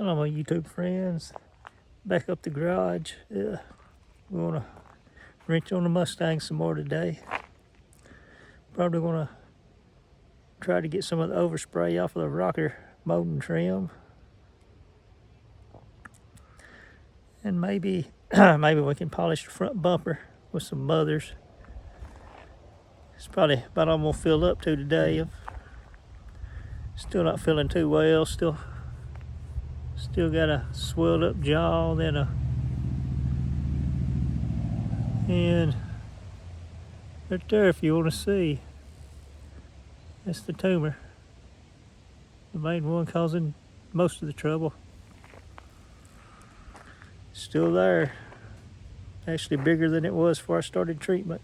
Hello, my YouTube friends. Back up the garage. We want to wrench on the Mustang some more today. Probably want to try to get some of the overspray off of the rocker molding trim. And maybe maybe we can polish the front bumper with some mothers. It's probably about all I'm going to fill up to today. I'm still not feeling too well. Still got a swelled up jaw, and right there, if you want to see, that's the tumor, the main one causing most of the trouble. Still there, actually bigger than it was before I started treatment.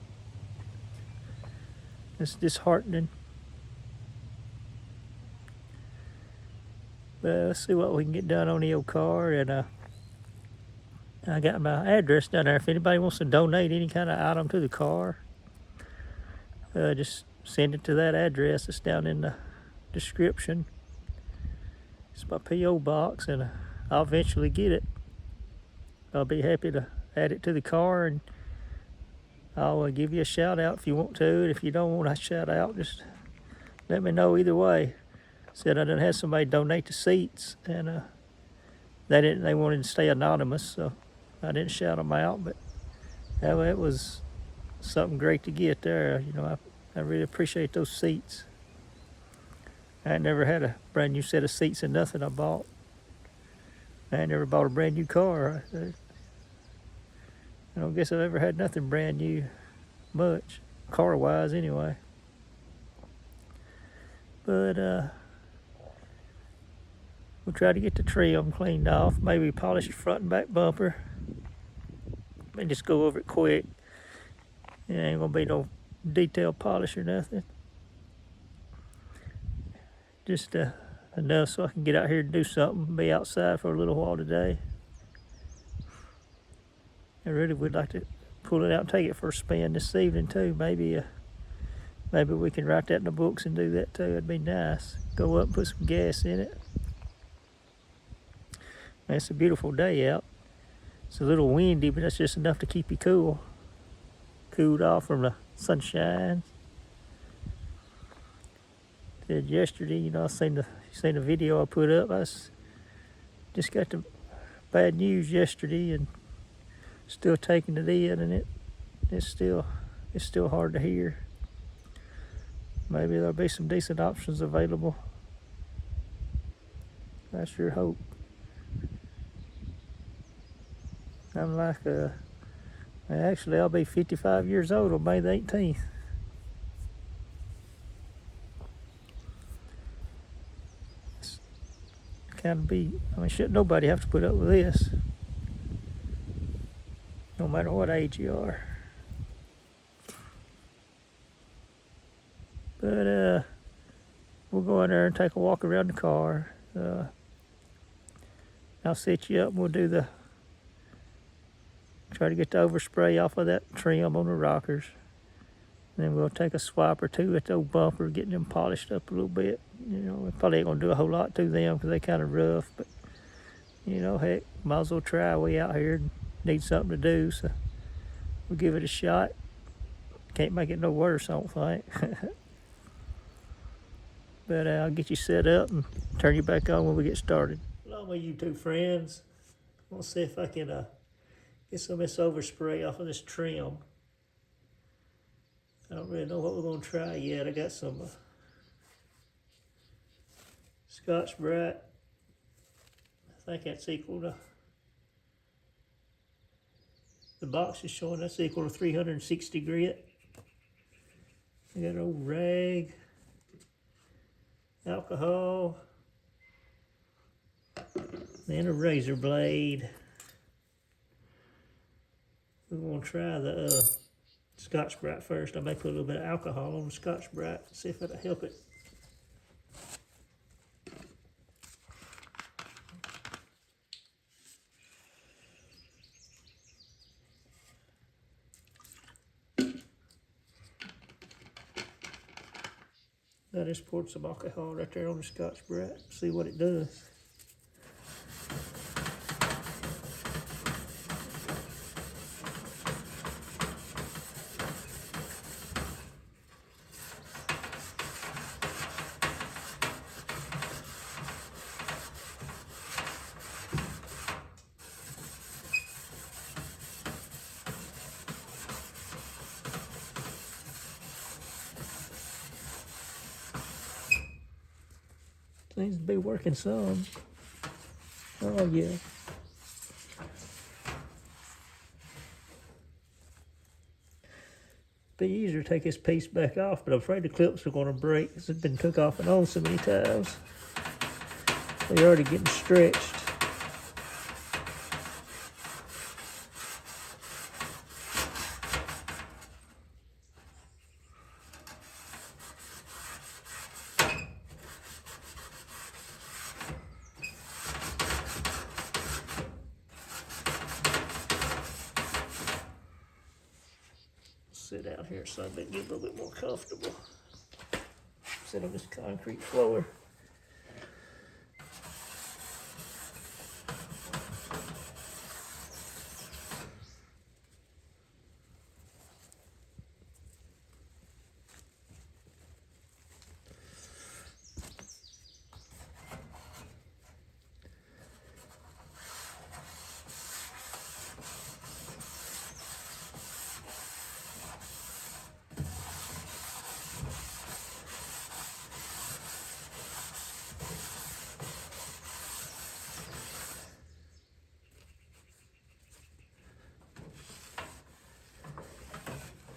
It's disheartening. But let's see what we can get done on the old car. And I got my address down there. If anybody wants to donate any kind of item to the car, just send it to that address. It's down in the description. It's my P.O. box, and I'll eventually get it. I'll be happy to add it to the car, and I'll give you a shout out if you want to. And if you don't want a shout out, just let me know either way. Said I done had somebody donate the seats, and they wanted to stay anonymous, so I didn't shout them out. But it was something great to get there. You know, I really appreciate those seats. I ain't never had a brand new set of seats and nothing I bought. I ain't never bought a brand new car. I don't guess I've ever had nothing brand new, much, car-wise anyway. But we'll try to get the trim cleaned off, maybe polish the front and back bumper, and just go over it quick. It ain't gonna be no detail polish or nothing. Just enough so I can get out here and do something, be outside for a little while today. I really would like to pull it out and take it for a spin this evening too. Maybe we can write that in the books and do that too. It'd be nice. Go up and put some gas in it. Man, it's a beautiful day out. It's a little windy, but that's just enough to keep you cool. Cooled off from the sunshine. Said yesterday, you know, I seen the video I put up. I just got the bad news yesterday, and still taking it in, and it's still hard to hear. Maybe there'll be some decent options available. I sure hope. I'm like, actually I'll be 55 years old on May the 18th. It's kind of shouldn't nobody have to put up with this, no matter what age you are. But we'll go in there and take a walk around the car. I'll set you up and we'll try to get the overspray off of that trim on the rockers. And then we'll take a swipe or two at the old bumper, getting them polished up a little bit. You know, we probably ain't gonna do a whole lot to them because they kind of rough, but you know, heck, might as well try. We out here and need something to do, so we'll give it a shot. Can't make it no worse, I don't think. But I'll get you set up and turn you back on when we get started. Hello, my YouTube friends. I'll see if I can get some of this overspray off of this trim. I don't really know what we're going to try yet. I got some Scotch-Brite. I think that's equal to, the box is showing that's equal to 360 grit. I got an old rag, alcohol, then a razor blade. We're going to try the Scotch-Brite first. I may put a little bit of alcohol on the Scotch-Brite, see if it'll help it. I just poured some alcohol right there on the Scotch-Brite, see what it does. Seems to be working some. Oh yeah. Be easier to take this piece back off, but I'm afraid the clips are going to break because it's been took off and on so many times. They're already getting stretched. Sit out here so I can get a little bit more comfortable. Sit on this concrete floor.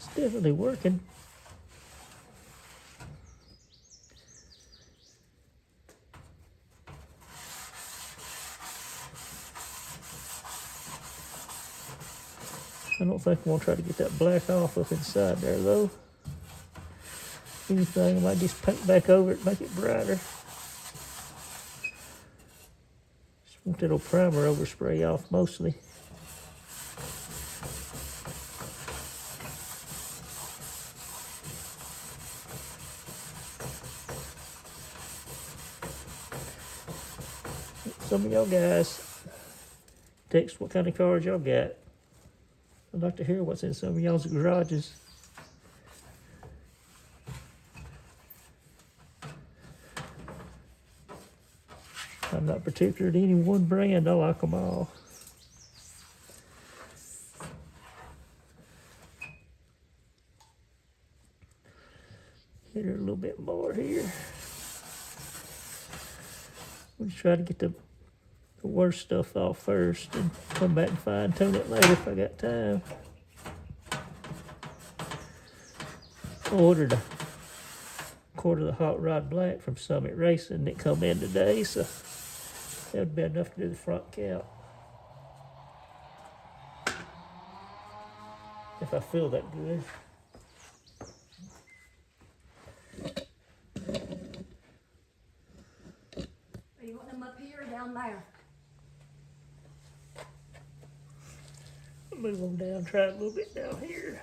It's definitely working. I don't think I'm gonna try to get that black off up inside there though. If anything, I might just paint back over it, make it brighter. Just want that old primer overspray off mostly. Some of y'all guys text what kind of cars y'all got. I'd like to hear what's in some of y'all's garages. I'm not particular to any one brand. I like them all. Hit her a little bit more here. We'll try to get the worst stuff off first and come back and fine tune it later if I got time. I ordered a quart of the hot rod black from Summit Racing that come in today, so that would be enough to do the front cap. If I feel that good. Are you wanting them up here or down there? Move them down, try it a little bit down here.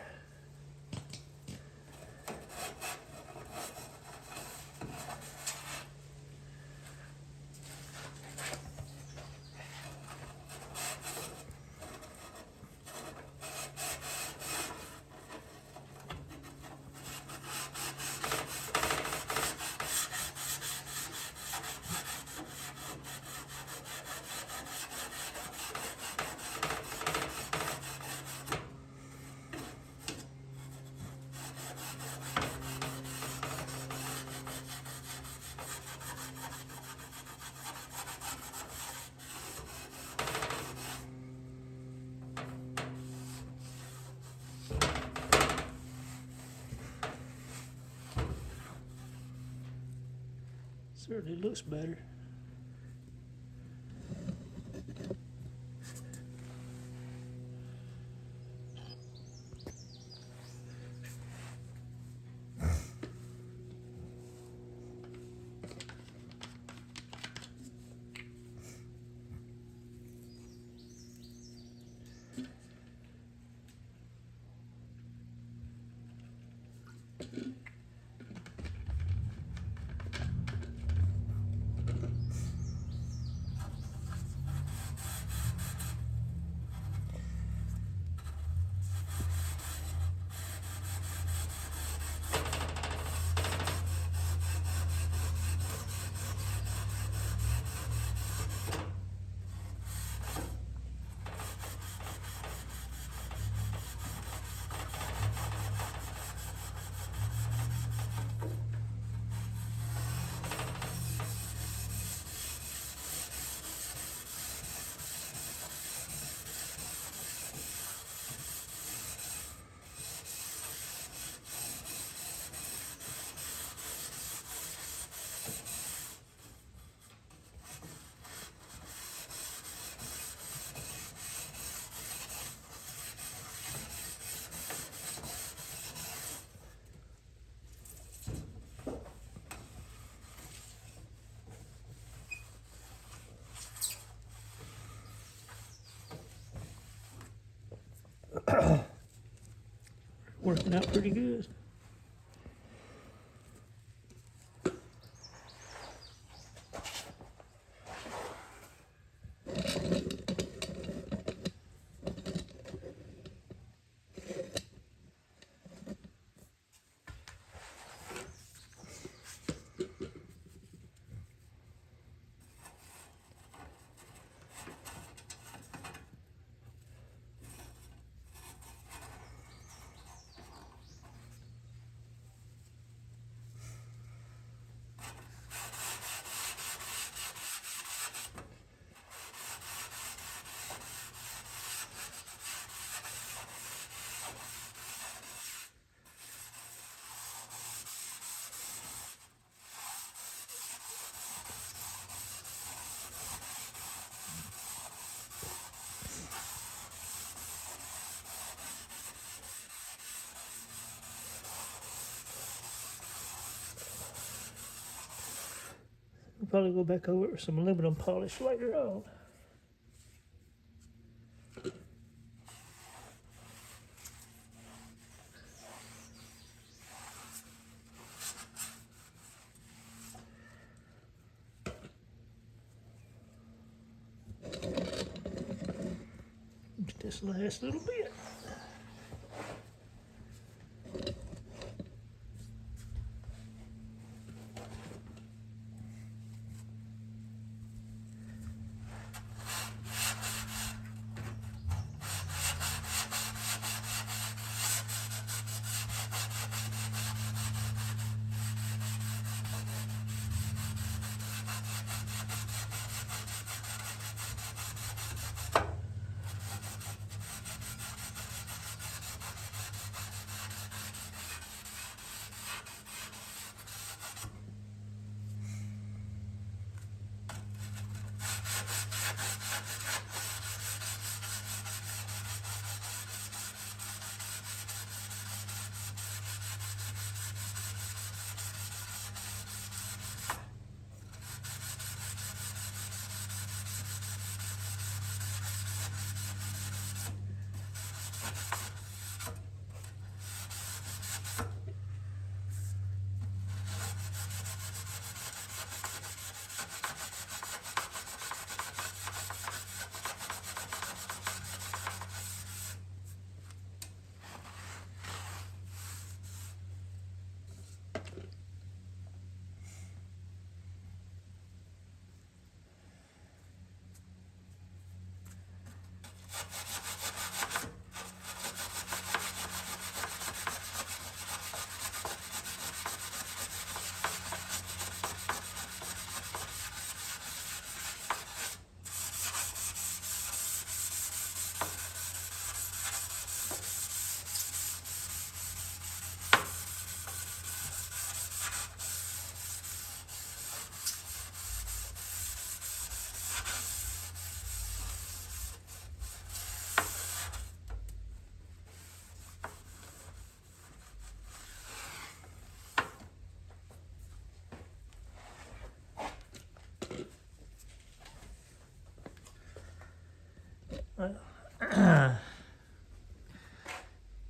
Certainly looks better. Working out pretty good. We'll probably go back over it with some aluminum polish later on. Just this last little bit.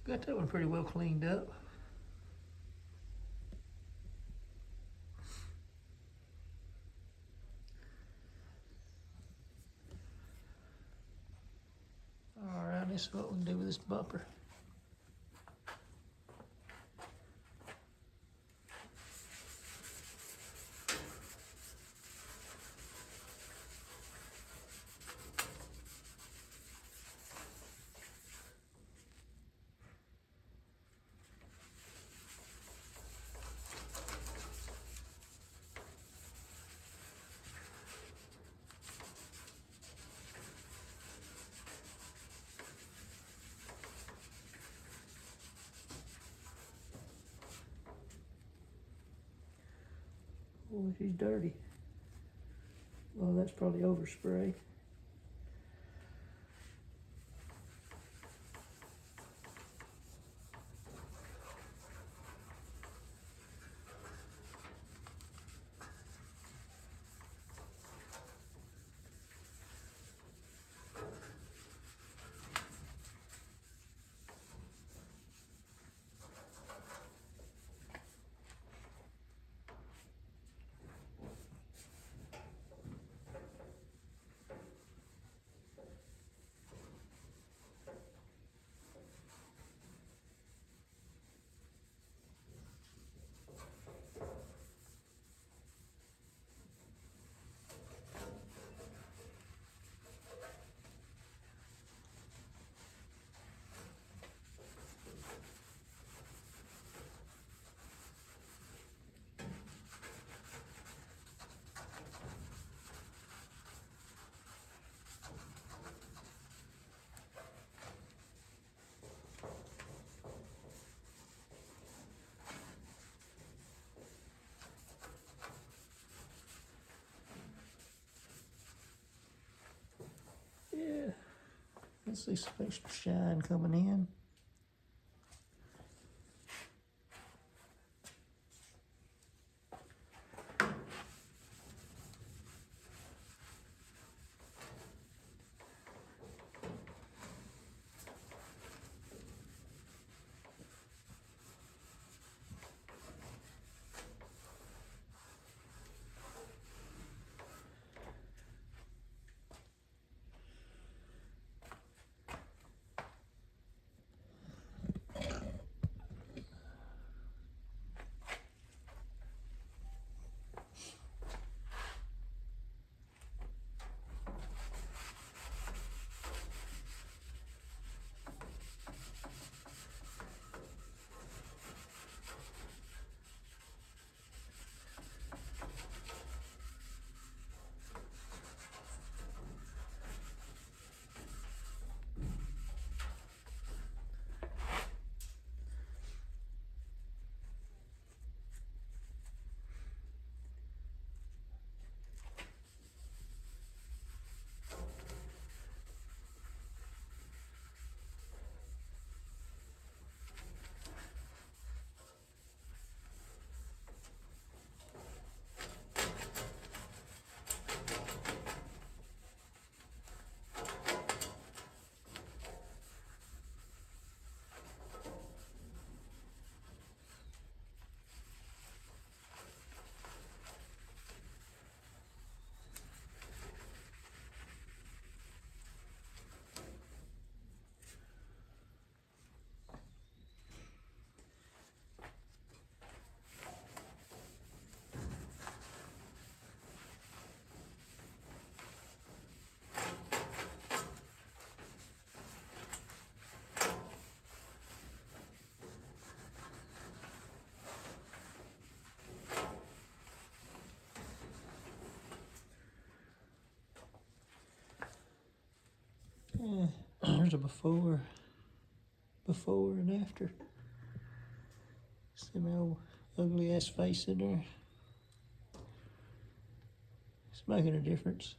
Got that one pretty well cleaned up. All right, this is what we can do with this bumper. Oh, she's dirty. Well, that's probably overspray. Let's see some extra shine coming in. Yeah, there's a before and after. See my old ugly ass face in there. It's making a difference.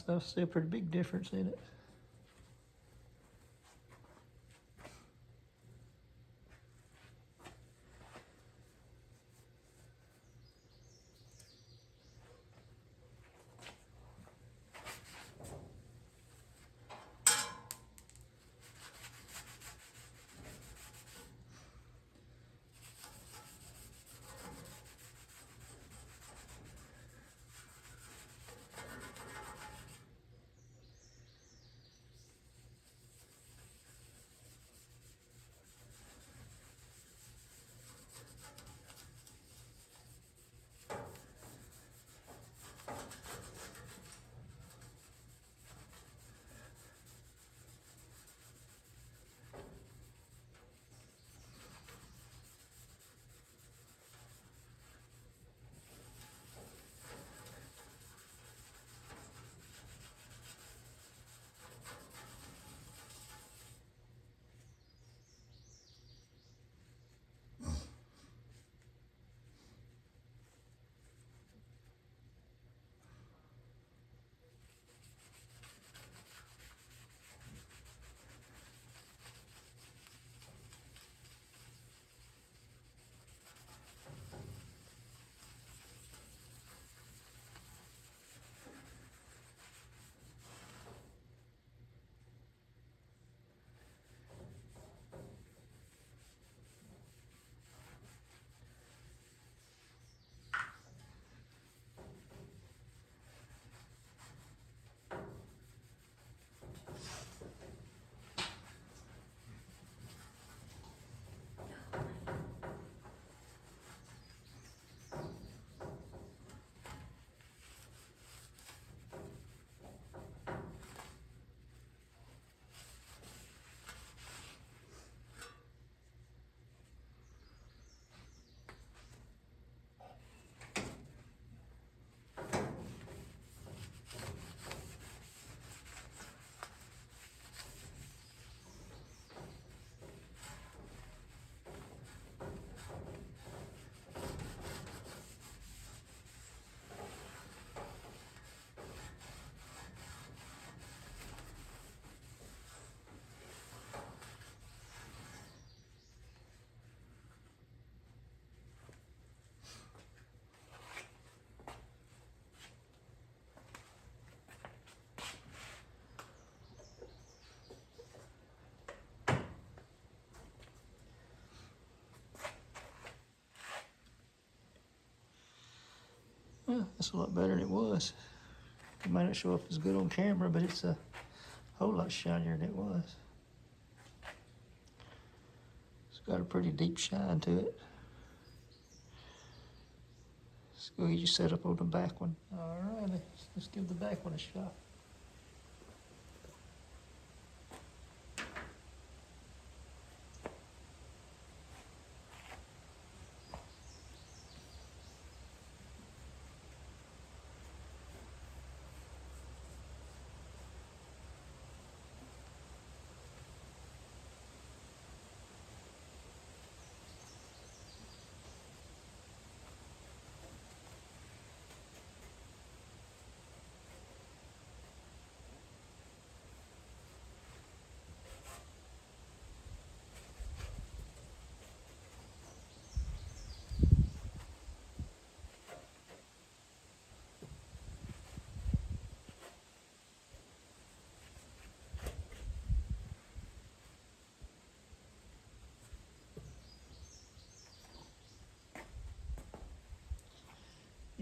So I see a pretty big difference in it. Well, that's a lot better than it was. It might not show up as good on camera, but it's a whole lot shinier than it was. It's got a pretty deep shine to it. Let's go get you set up on the back one. All righty, let's give the back one a shot.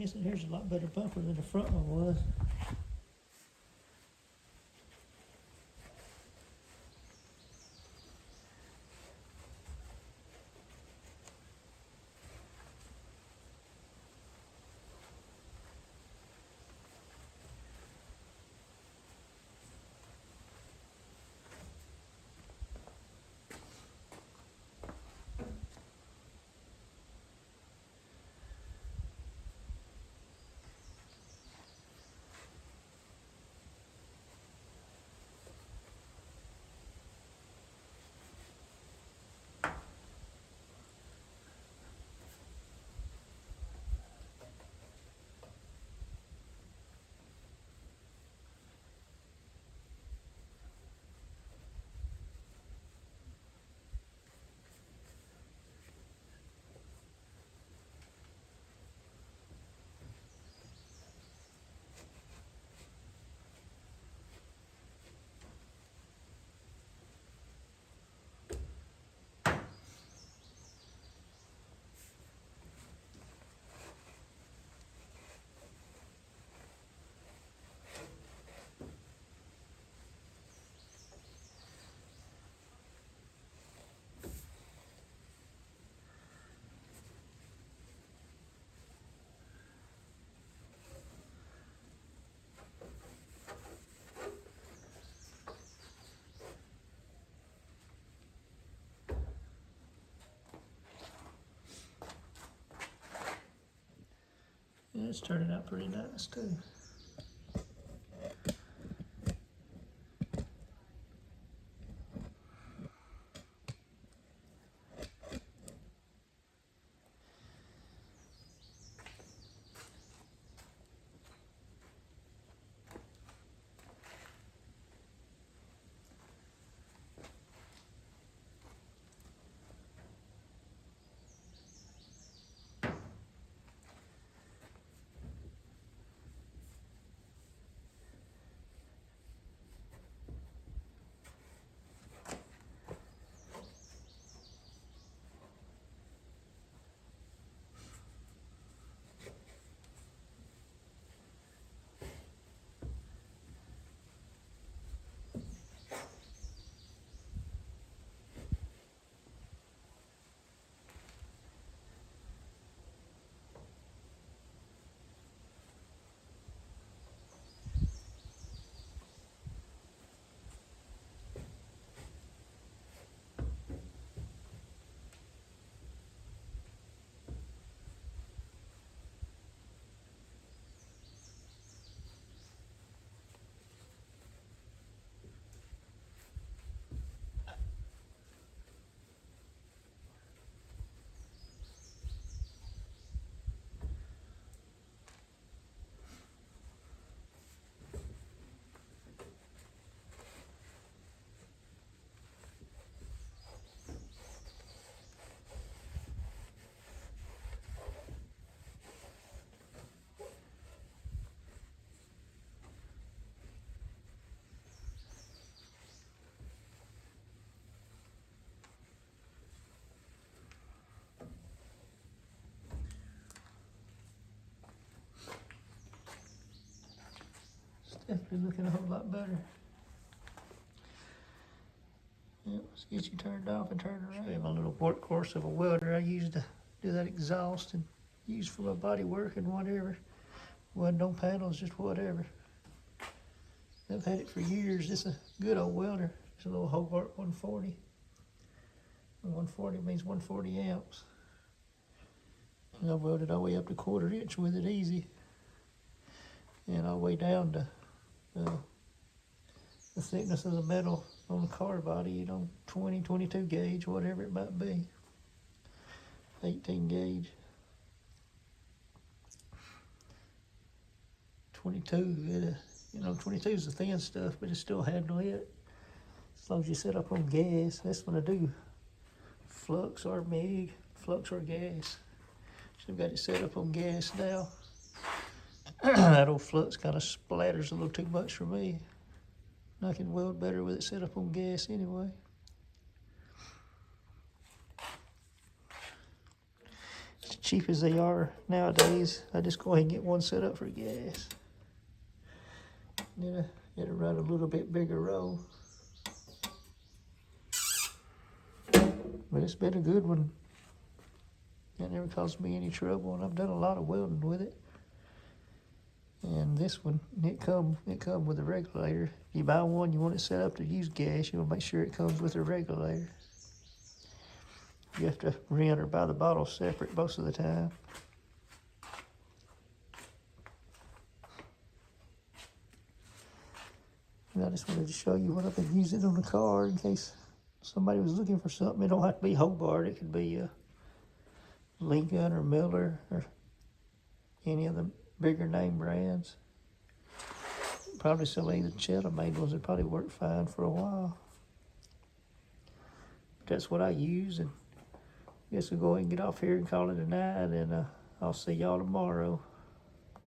Yes, and here's a lot better bumper than the front one was. Yeah, it's turning out pretty nice too. Definitely looking a whole lot better. Yep, let's get you turned off and turned around. I have my little workhorse of a welder I use to do that exhaust and use for my body work and whatever. Wasn't no panels, just whatever. I've had it for years. It's a good old welder. It's a little Hobart 140. And 140 means 140 amps. And I've welded all the way up to 1/4 inch with it easy. And all the way down to the thickness of the metal on the car body, 20, 22 gauge, whatever it might be. 18 gauge. 22, 22 is the thin stuff, but it still handle it. As long as you set up on gas, that's when I do flux or MIG, flux or gas. So I've got it set up on gas now. That old flux kind of splatters a little too much for me. I can weld better with it set up on gas anyway. As cheap as they are nowadays, I just go ahead and get one set up for gas. Then I gotta run a little bit bigger roll. But it's been a good one. It never caused me any trouble, and I've done a lot of welding with it. And this one, it come with a regulator. If you buy one, you want it set up to use gas, you want to make sure it comes with a regulator. You have to rent or buy the bottle separate most of the time. And I just wanted to show you what I've been using on the car in case somebody was looking for something. It don't have to be Hobart. It could be Lincoln or Miller or any of the bigger name brands. Probably some of the Cheddar made ones that probably work fine for a while. But that's what I use, and I guess we'll go ahead and get off here and call it a night, and I'll see y'all tomorrow.